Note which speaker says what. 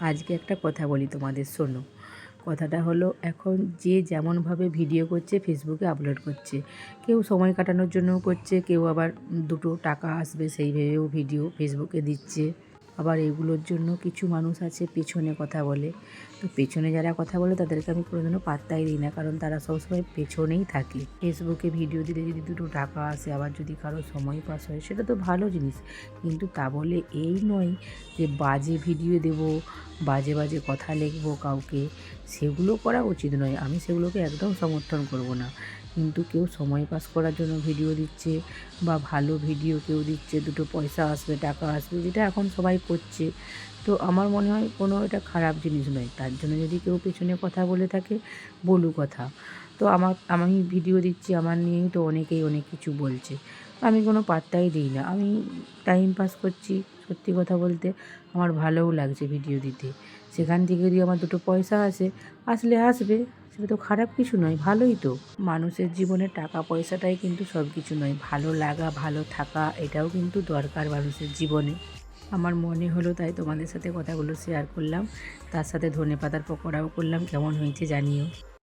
Speaker 1: আজকে একটা কথা বলি তোমাদের, শোনো। কথাটা হলো, এখন যে যেমনভাবে ভিডিও করছে ফেসবুকে আপলোড করছে, কেউ সময় কাটানোর জন্যও করছে, কেউ আবার দুটো টাকা আসবে সেই ভেবেও ভিডিও ফেসবুকে দিচ্ছে। আবার এগুলোর জন্য কিছু মানুষ আছে পেছনে কথা বলে। তো পেছনে যারা কথা বলে তাদেরকে আমি কোনোদিনও পাত্তাই দিই না, কারণ তারা সবসময় পেছনেই থাকে। ফেসবুকে ভিডিও দিলে যদি দুটো টাকা আসে, আবার যদি কারো সময় পাস হয়, সেটা তো ভালো জিনিস। কিন্তু তা বলে এই নয় যে বাজে ভিডিও দেবো, বাজে বাজে কথা লিখবো কাউকে, সেগুলো করা উচিত নয়। আমি সেগুলোকে একদম সমর্থন করব না। কিন্তু কেউ সময় পাস করার জন্য ভিডিও দিচ্ছে, বা ভালো ভিডিও কেউ দিচ্ছে, দুটো পয়সা আসবে, টাকা আসবে, যেটা এখন সবাই করছে, তো আমার মনে হয় কোনো এটা খারাপ জিনিস নয়। তার জন্য যদি কেউ পেছনে কথা বলে থাকে, বলুক কথা। তো আমি ভিডিও দিচ্ছি, আমার নিয়েই তো অনেকেই অনেক কিছু বলছে, আমি কোনো পাত্তাই দিই না। আমি টাইম পাস করছি, সত্যি কথা বলতে আমার ভালোও লাগছে ভিডিও দিতে। সেখান থেকে যদি আমার দুটো পয়সা আসলে আসবে, সেটা তো খারাপ কিছু নয়, ভালোই তো। মানুষের জীবনে টাকা পয়সাটাই কিন্তু সব কিছু নয়, ভালো লাগা, ভালো থাকা, এটাও কিন্তু দরকার মানুষের জীবনে। আমার মনে হলো তাই তোমাদের সাথে কথাগুলো শেয়ার করলাম। তার সাথে ধনেপাতার পকোড়াও করলাম, কেমন হয়েছে জানিও।